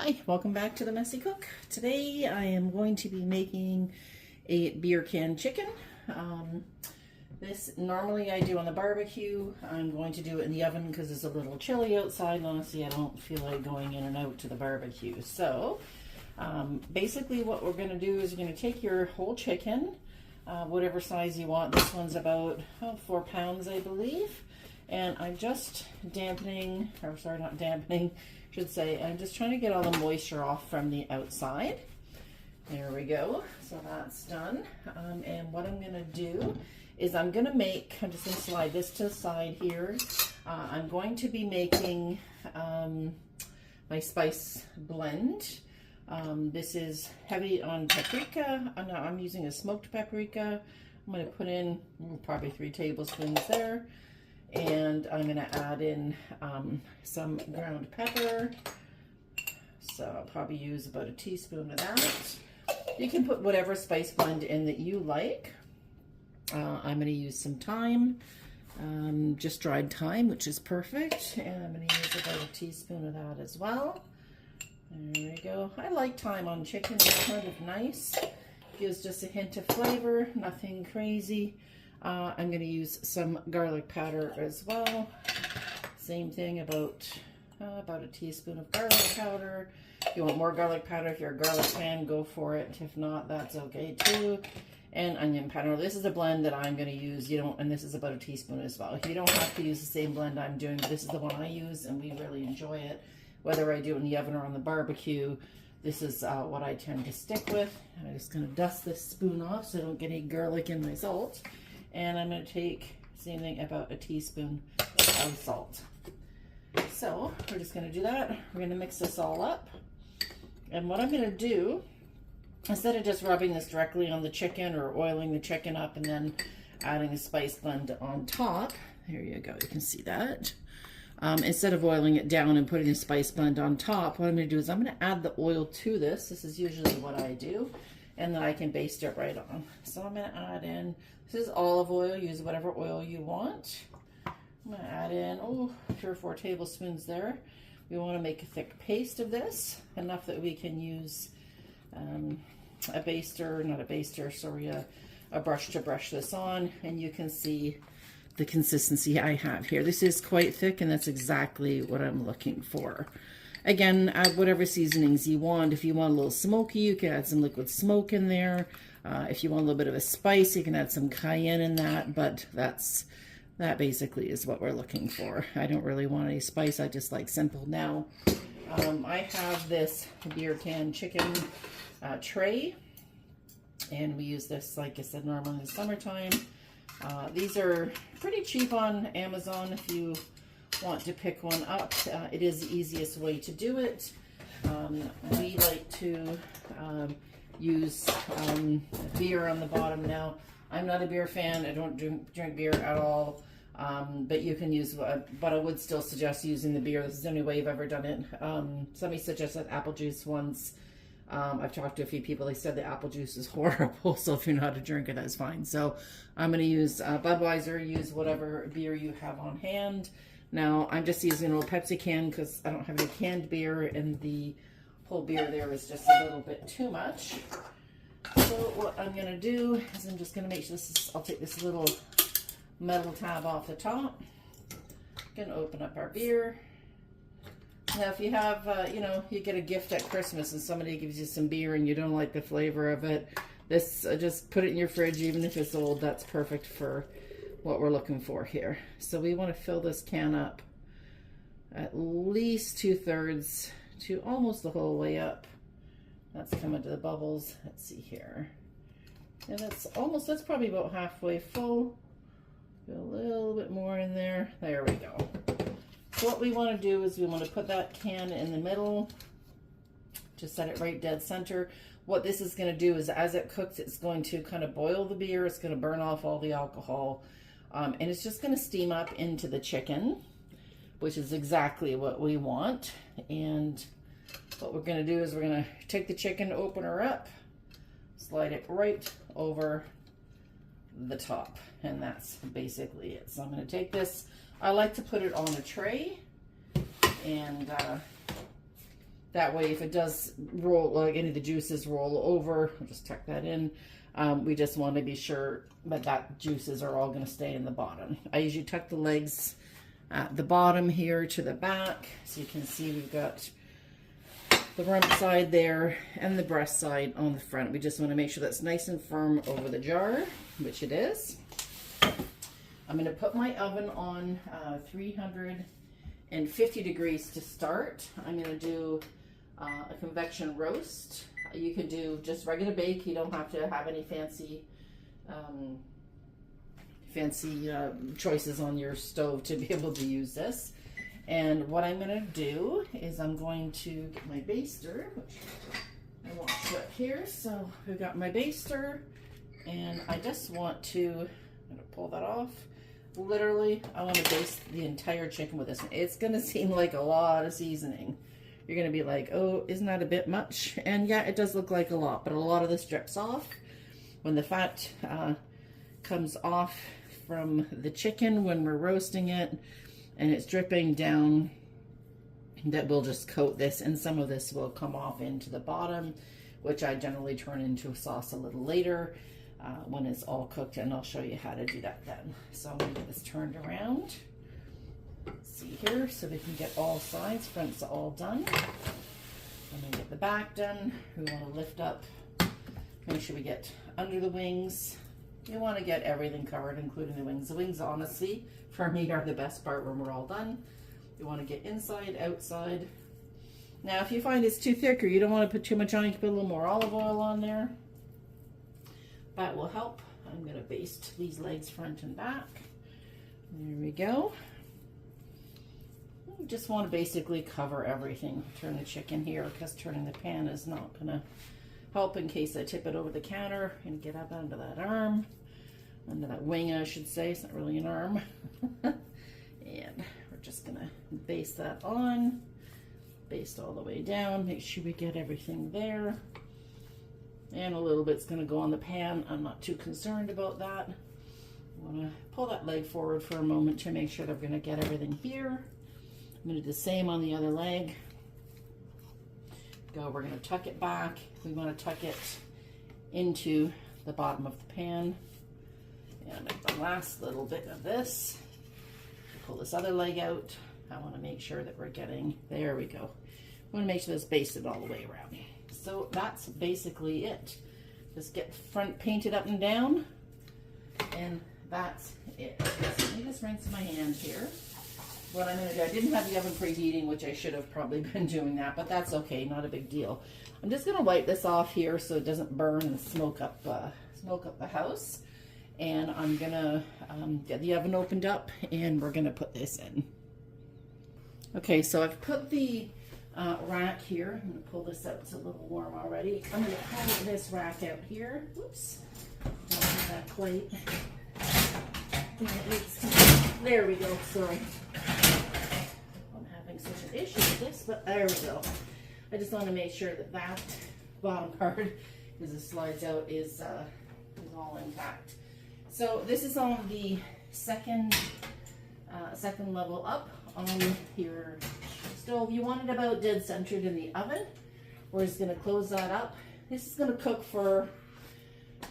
Hi, welcome back to The Messy Cook. Today I am going to be making a beer can chicken. This normally I do on the barbecue. I'm going to do it in the oven because it's a little chilly outside. Honestly, I don't feel like going in and out to the barbecue. So basically what we're going to do is you're going to take your whole chicken, whatever size you want. This one's about 4 pounds, I believe. And I'm just dampening, or sorry, not dampening, should say, I'm just trying to get all the moisture off from the outside. There we go. So that's done. And what I'm going to do is I'm just going to slide this to the side here. I'm going to be making my spice blend. This is heavy on paprika. I'm using a smoked paprika. I'm going to put in probably 3 tablespoons there. And I'm going to add in some ground pepper. So I'll probably use about a teaspoon of that. You can put whatever spice blend in that you like. I'm going to use some thyme, just dried thyme, which is perfect. And I'm going to use about a teaspoon of that as well. There we go. I like thyme on chicken. It's kind of nice. Gives just a hint of flavor, nothing crazy. I'm going to use some garlic powder as well. Same thing, about a teaspoon of garlic powder. If you want more garlic powder, if you're a garlic fan, go for it. If not, that's okay too. And onion powder. This is a blend that I'm going to use. And this is about a teaspoon as well. You don't have to use the same blend I'm doing, but this is the one I use, and we really enjoy it. Whether I do it in the oven or on the barbecue, this is what I tend to stick with. I'm just going to dust this spoon off so I don't get any garlic in my salt. And I'm going to take, same thing, about a teaspoon of salt. So we're just going to do that. We're going to mix this all up. And what I'm going to do, instead of just rubbing this directly on the chicken or oiling the chicken up and then adding a spice blend on top, there you go, you can see that. Instead of oiling it down and putting a spice blend on top, what I'm going to do is I'm going to add the oil to this. This is usually what I do. And then I can baste it right on. So I'm going to add in, this is olive oil. Use whatever oil you want. I'm going to add in, 3 or 4 tablespoons there. We want to make a thick paste of this, enough that we can use a brush to brush this on. And you can see the consistency I have here. This is quite thick, and that's exactly what I'm looking for. Again, add whatever seasonings you want. If you want a little smoky, you can add some liquid smoke in there. If you want a little bit of a spice, you can add some cayenne in that, but that basically is what we're looking for. I don't really want any spice. I just like simple. Now, I have this beer can chicken tray, and we use this, like I said, normally in the summertime. These are pretty cheap on Amazon if you want to pick one up. It is the easiest way to do it. We like to use beer on the bottom. Now, I'm not a beer fan. I don't drink beer at all. But you can use, but I would still suggest using the beer. This is the only way I've ever done it. Somebody suggested apple juice once. I've talked to a few people. They said the apple juice is horrible. So if you're not a drinker, that's fine. So I'm going to use Budweiser. Use whatever beer you have on hand. Now, I'm just using an old Pepsi can because I don't have any canned beer, and the whole beer there is just a little bit too much. So what I'm going to do is I'm just going to make sure I'll take this little metal tab off the top. Going to open up our beer. Now, if you have, you get a gift at Christmas and somebody gives you some beer and you don't like the flavor of it, just put it in your fridge, even if it's old. That's perfect for what we're looking for here. So we want to fill this can up at least 2/3 to almost the whole way up. That's coming to the bubbles. Let's see here. And that's probably about halfway full. Put a little bit more in there. There we go. So what we want to do is we want to put that can in the middle to set it right dead center. What this is going to do is, as it cooks, it's going to kind of boil the beer. It's going to burn off all the alcohol. And it's just going to steam up into the chicken, which is exactly what we want. And what we're going to do is we're going to take the chicken, open her up, slide it right over the top. And that's basically it. So I'm going to take this. I like to put it on a tray, and That way, if it does roll, like any of the juices roll over, I'll just tuck that in. We just want to be sure that juices are all going to stay in the bottom. I usually tuck the legs at the bottom here to the back. So you can see we've got the rump side there and the breast side on the front. We just want to make sure that's nice and firm over the jar, which it is. I'm going to put my oven on 350 degrees to start. I'm going to do a convection roast. You can do just regular bake. You don't have to have any fancy choices on your stove to be able to use this. And what I'm going to do is I'm going to get my baster, which I won't put here. So we've got my baster, and I just want to, I'm going to pull that off. Literally, I want to baste the entire chicken with this one. It's going to seem like a lot of seasoning. You're going to be like, oh, isn't that a bit much? And yeah, it does look like a lot, but a lot of this drips off. When the fat comes off from the chicken when we're roasting it, and it's dripping down, that will just coat this, and some of this will come off into the bottom, which I generally turn into a sauce a little later when it's all cooked, and I'll show you how to do that then. So I'm going to get this turned around. Let's see here, so we can get all sides, front's all done. I'm going to get the back done. We want to lift up, make sure we get under the wings. You want to get everything covered, including the wings. The wings, honestly, for me, are the best part when we're all done. You want to get inside, outside. Now, if you find it's too thick or you don't want to put too much on, you can put a little more olive oil on there. That will help. I'm going to baste these legs front and back. There we go. You just want to basically cover everything. Turn the chicken here, because turning the pan is not going to help in case I tip it over the counter and get up under that arm. Under that wing, I should say. It's not really an arm. And we're just going to baste that on. Baste all the way down. Make sure we get everything there. And a little bit's going to go on the pan. I'm not too concerned about that. I want to pull that leg forward for a moment to make sure that we're going to get everything here. I'm going to do the same on the other leg. We're going to tuck it back. We want to tuck it into the bottom of the pan. And the last little bit of this, pull this other leg out. I want to make sure that we're getting, there we go. I want to make sure this basted all the way around. So that's basically it. Just get front painted up and down, and that's it. Let me just rinse my hand here. What I'm going to do, I didn't have the oven preheating, which I should have probably been doing that, but that's okay, not a big deal. I'm just going to wipe this off here so it doesn't burn and smoke up the house. And I'm going to get the oven opened up, and we're going to put this in. Okay, so I've put the rack here. I'm going to pull this out. It's a little warm already. I'm going to pull this rack out here. Oops. Don't have that plate. There we go. Sorry. I'm having such an issue with this, but there we go. I just want to make sure that that bottom part, as it slides out, is all intact. So this is on the second level up on your stove. You want it about dead centered in the oven. We're just going to close that up. This is going to cook for,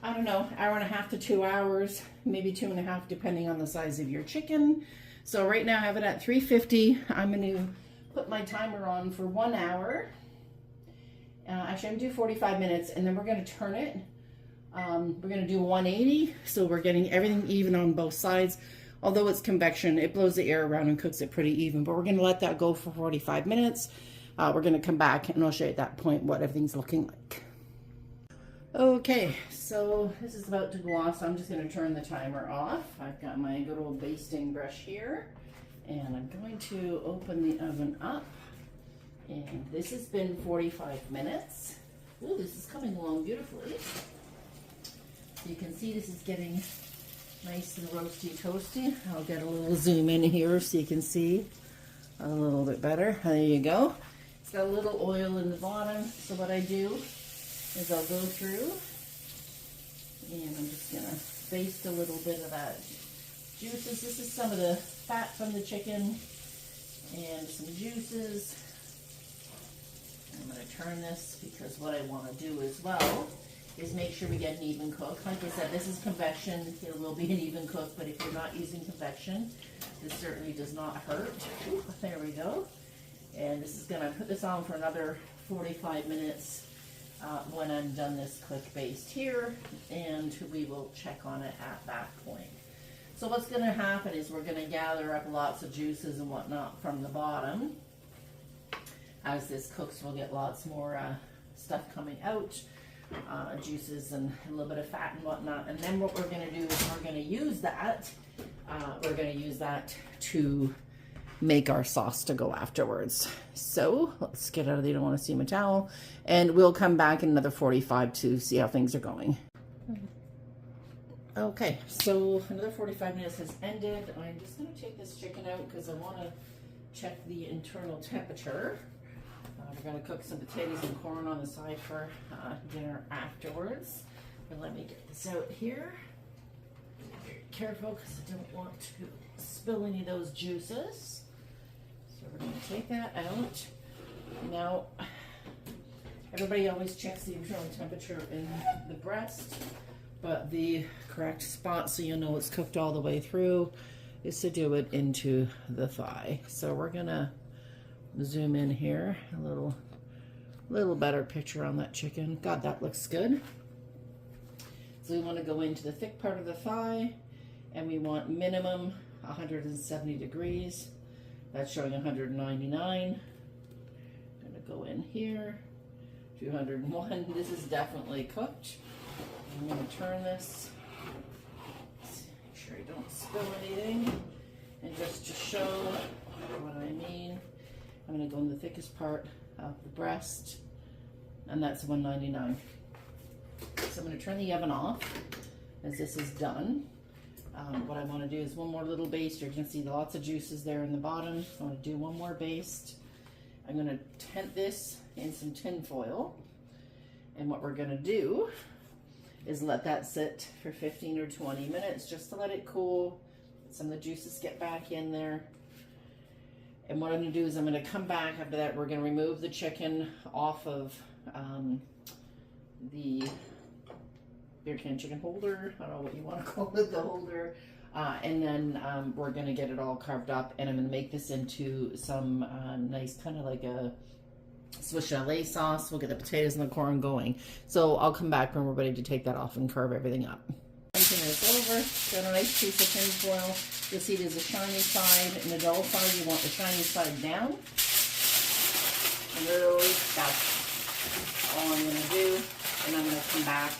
I don't know, hour and a half to 2 hours, maybe 2.5, depending on the size of your chicken. So right now I have it at 350. I'm going to put my timer on for 1 hour. Actually, I'm going to do 45 minutes, and then we're going to turn it. We're going to do 180, so we're getting everything even on both sides. Although it's convection, it blows the air around and cooks it pretty even, but we're going to let that go for 45 minutes. We're going to come back, and I'll show you at that point what everything's looking like. Okay, so this is about to go off, so I'm just going to turn the timer off. I've got my good old basting brush here, and I'm going to open the oven up. And this has been 45 minutes. Ooh, this is coming along beautifully. You can see this is getting nice and roasty toasty. I'll get a little zoom in here so you can see a little bit better. There you go. It's got a little oil in the bottom. So what I do is I'll go through, and I'm just going to baste a little bit of that juices. This is some of the fat from the chicken and some juices. I'm going to turn this because what I want to do as well is make sure we get an even cook. Like I said, this is convection. It will be an even cook, but if you're not using convection, this certainly does not hurt. Ooh, there we go. And this is going to put this on for another 45 minutes when I'm done this quick baste here, and we will check on it at that point. So what's going to happen is we're going to gather up lots of juices and whatnot from the bottom. As this cooks, we'll get lots more stuff coming out. Juices and a little bit of fat and whatnot, and then what we're going to do is we're going to use that to make our sauce to go afterwards. So let's get out of there. You don't want to see my towel, and we'll come back in another 45 to see how things are going. Okay, so another 45 minutes has ended. I'm just going to take this chicken out because I want to check the internal temperature. We're going to cook some potatoes and corn on the side for dinner afterwards. And let me get this out here. Be very careful because I don't want to spill any of those juices. So we're going to take that out. Now, everybody always checks the internal temperature in the breast, but the correct spot so you know it's cooked all the way through is to do it into the thigh. So we're going to zoom in here, a little better picture on that chicken. God, that looks good. So we want to go into the thick part of the thigh, and we want minimum 170 degrees. That's showing 199. I'm going to go in here, 201. This is definitely cooked. I'm going to turn this, make sure I don't spill anything, and just to show what I mean, I'm going to go in the thickest part of the breast, and that's 199. So I'm going to turn the oven off as this is done. What I want to do is one more little baste. You can see lots of juices there in the bottom. I want to do one more baste. I'm going to tent this in some tin foil, and what we're going to do is let that sit for 15 or 20 minutes just to let it cool. Some of the juices get back in there. And what I'm going to do is I'm going to come back after that. We're going to remove the chicken off of the beer can chicken holder. I don't know what you want to call it, the holder. And then we're going to get it all carved up, and I'm going to make this into some nice kind of like a Swiss chalet sauce. We'll get the potatoes and the corn going. So I'll come back when we're ready to take that off and carve everything up. Everything is over. Got a nice piece of tin foil. You'll see there's a shiny side and a dull side. You want the shiny side down. And really, that's all I'm going to do. And I'm going to come back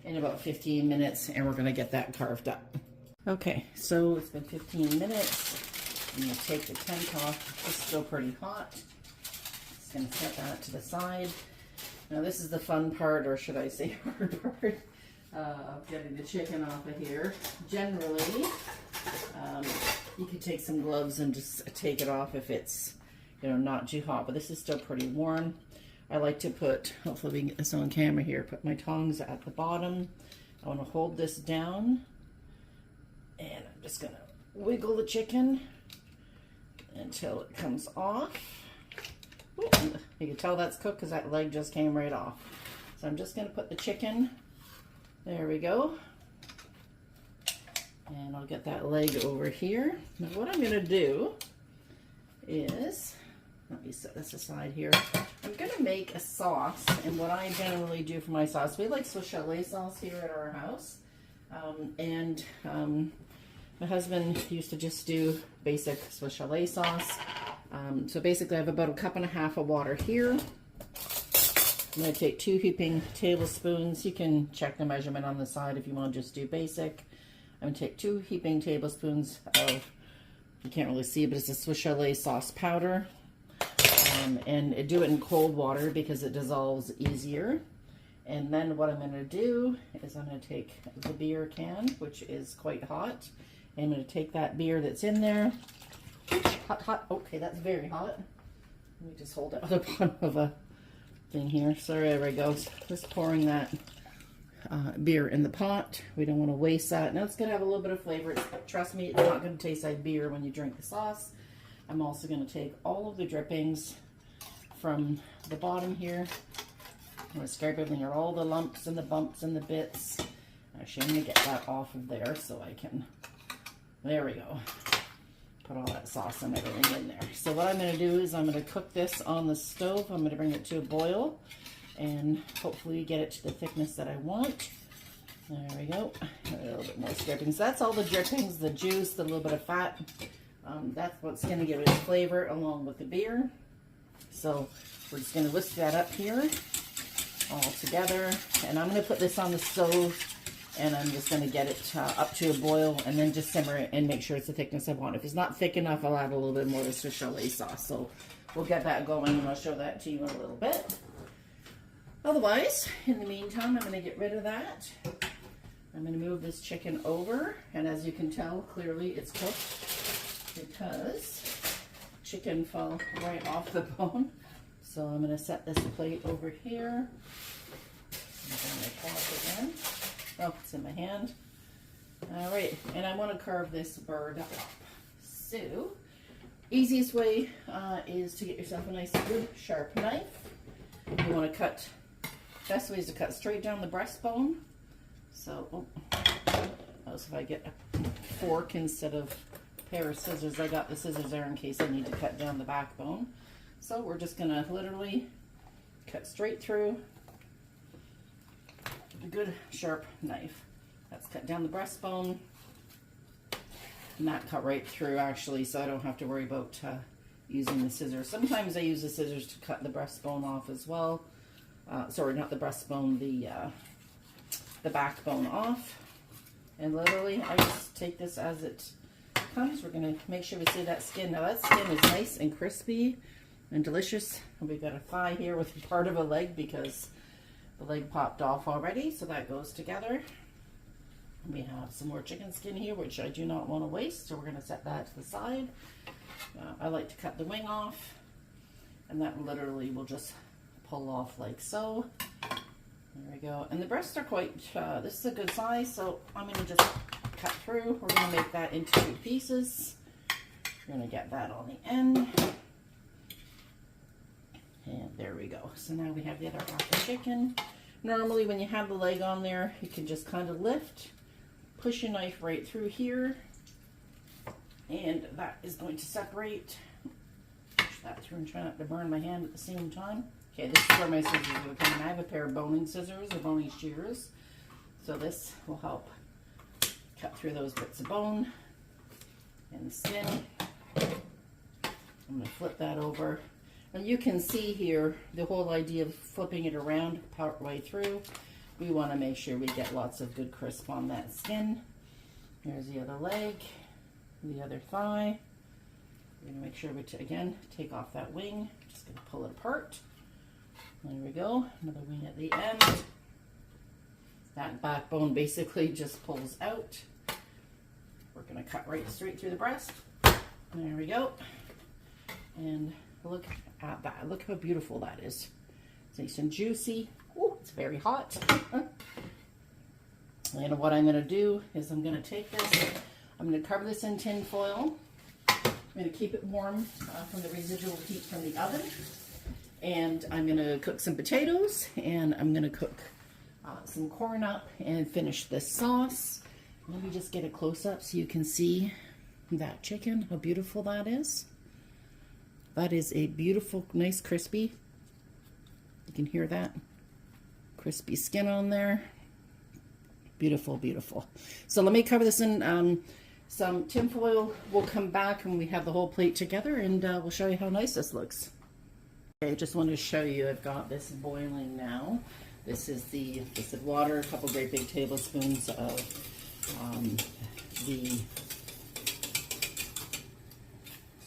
in about 15 minutes, and we're going to get that carved up. Okay, so it's been 15 minutes. I'm going to take the tent off. It's still pretty hot. Just going to set that to the side. Now this is the fun part, or should I say hard part, of getting the chicken off of here. Generally, you can take some gloves and just take it off if it's, you know, not too hot, but this is still pretty warm. I like to put, hopefully we can get this on camera here, put my tongs at the bottom. I want to hold this down, and I'm just going to wiggle the chicken until it comes off. Ooh, you can tell that's cooked because that leg just came right off. So I'm just going to put the chicken, there we go. And I'll get that leg over here. Now what I'm going to do is, let me set this aside here. I'm going to make a sauce, and what I generally do for my sauce, we like Swiss chalet sauce here at our house. My husband used to just do basic Swiss chalet sauce. So basically I have about 1.5 cups of water here. I'm going to take 2 heaping tablespoons. You can check the measurement on the side if you want to just do basic. I'm going to take 2 heaping tablespoons of, you can't really see, but it's a Swiss chalet sauce powder. And do it in cold water because it dissolves easier. And then what I'm going to do is I'm going to take the beer can, which is quite hot. And I'm going to take that beer that's in there. Hot, hot. Okay, that's very hot. Let me just hold it on the bottom of a thing here. So there we go. Just pouring that beer in the pot. We don't want to waste that. Now it's going to have a little bit of flavor. Trust me, it's not going to taste like beer when you drink the sauce. I'm also going to take all of the drippings from the bottom here. I'm going to scrape everything, or all the lumps and the bumps and the bits. Actually, I'm going to get that off of there so I can, there we go. Put all that sauce and everything in there. So what I'm going to do is I'm going to cook this on the stove. I'm going to bring it to a boil and hopefully get it to the thickness that I want. There we go. A little bit more scraping. So that's all the drippings, the juice, the little bit of fat. That's what's going to give it flavor along with the beer. So we're just going to whisk that up here all together. And I'm going to put this on the stove, and I'm just going to get it up to a boil and then just simmer it and make sure it's the thickness I want. If it's not thick enough, I'll add a little bit more of the Swiss chalet sauce. So we'll get that going, and I'll show that to you in a little bit. Otherwise, in the meantime, I'm going to get rid of that. I'm going to move this chicken over, and as you can tell, clearly it's cooked because chicken fell right off the bone. So I'm going to set this plate over here. I'm going to pause again. Oh, it's in my hand. All right, and I want to carve this bird up. So, easiest way is to get yourself a nice good sharp knife. You want to cut, best way is to cut straight down the breastbone. So, if I get a fork instead of a pair of scissors, I got the scissors there in case I need to cut down the backbone. So we're just going to literally cut straight through with a good sharp knife. That's cut down the breastbone, and that cut right through actually, so I don't have to worry about using the scissors. Sometimes I use the scissors to cut the breastbone off as well. Sorry, not the breastbone, the backbone off. And literally, I just take this as it comes. We're going to make sure we see that skin. Now that skin is nice and crispy and delicious. And we've got a thigh here with part of a leg because the leg popped off already, so that goes together. We have some more chicken skin here, which I do not want to waste, so we're going to set that to the side. I like to cut the wing off, and that literally will just pull off like so. There we go. And the breasts are quite, this is a good size, so I'm going to just cut through. We're going to make that into 2 pieces. We're going to get that on the end. And there we go. So now we have the other half of chicken. Normally when you have the leg on there, you can just kind of lift, push your knife right through here, and that is going to separate. Push that through and try not to burn my hand at the same time. Okay, this is where my scissors are coming. I have a pair of boning scissors or boning shears, so this will help cut through those bits of bone and the skin. I'm going to flip that over. And you can see here the whole idea of flipping it around part way through. We want to make sure we get lots of good crisp on that skin. Here's the other leg, the other thigh. We're going to make sure we, again, take off that wing. Just going to pull it apart. There we go. Another wing at the end. That backbone basically just pulls out. We're going to cut right straight through the breast. There we go. And look at that. Look how beautiful that is. It's nice and juicy. Ooh, it's very hot. And what I'm going to do is I'm going to take this, I'm going to cover this in tin foil. I'm going to keep it warm from the residual heat from the oven. And I'm going to cook some potatoes, and I'm going to cook some corn up and finish this sauce. Let me just get a close-up so you can see that chicken, how beautiful that is. That is a beautiful, nice, crispy. You can hear that. Crispy skin on there. Beautiful, beautiful. So let me cover this in some tin foil. We'll come back when we have the whole plate together, and we'll show you how nice this looks. Okay, just wanted to show you, I've got this boiling now. This is the water, a couple great big tablespoons of the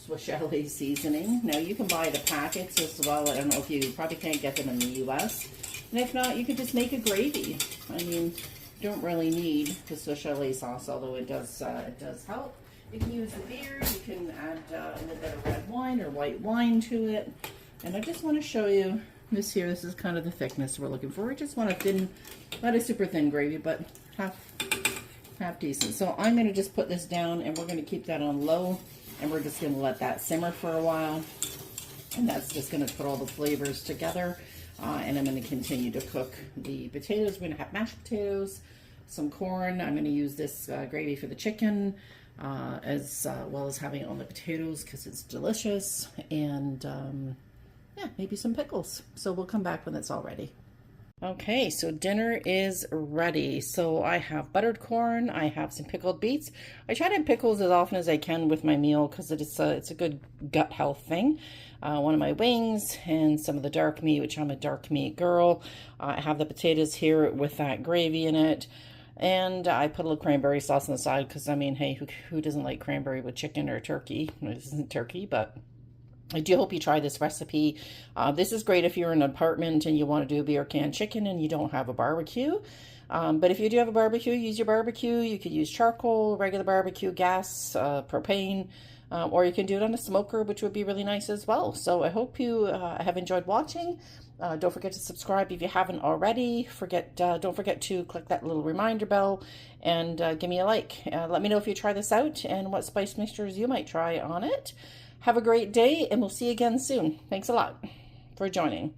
Swiss chalet seasoning. Now you can buy the packets as well. I don't know if you probably can't get them in the US. And if not, you could just make a gravy. I mean, you don't really need the Swiss chalet sauce, although it does help. You can use the beer, you can add a little bit of red wine or white wine to it. And I just want to show you this here. This is kind of the thickness we're looking for. We just want a thin, not a super thin gravy, but half decent. So I'm going to just put this down, and we're going to keep that on low, and we're just going to let that simmer for a while. And that's just going to put all the flavors together. And I'm going to continue to cook the potatoes. We're going to have mashed potatoes, some corn. I'm going to use this gravy for the chicken, as well as having it on the potatoes because it's delicious. And yeah, maybe some pickles. So we'll come back when it's all ready. Okay, so dinner is ready. So I have buttered corn, I have some pickled beets. I try to have pickles as often as I can with my meal because it's a good gut health thing. One of my wings and some of the dark meat, which I'm a dark meat girl. I have the potatoes here with that gravy in it. And I put a little cranberry sauce on the side because, I mean, hey, who doesn't like cranberry with chicken or turkey? This isn't turkey, but I do hope you try this recipe. This is great if you're in an apartment and you want to do a beer can chicken and you don't have a barbecue. But if you do have a barbecue, use your barbecue. You could use charcoal, regular barbecue, gas, propane, or you can do it on a smoker, which would be really nice as well. So I hope you have enjoyed watching. Don't forget to subscribe if you haven't already. Don't forget to click that little reminder bell and give me a like. Let me know if you try this out and what spice mixtures you might try on it. Have a great day, and we'll see you again soon. Thanks a lot for joining.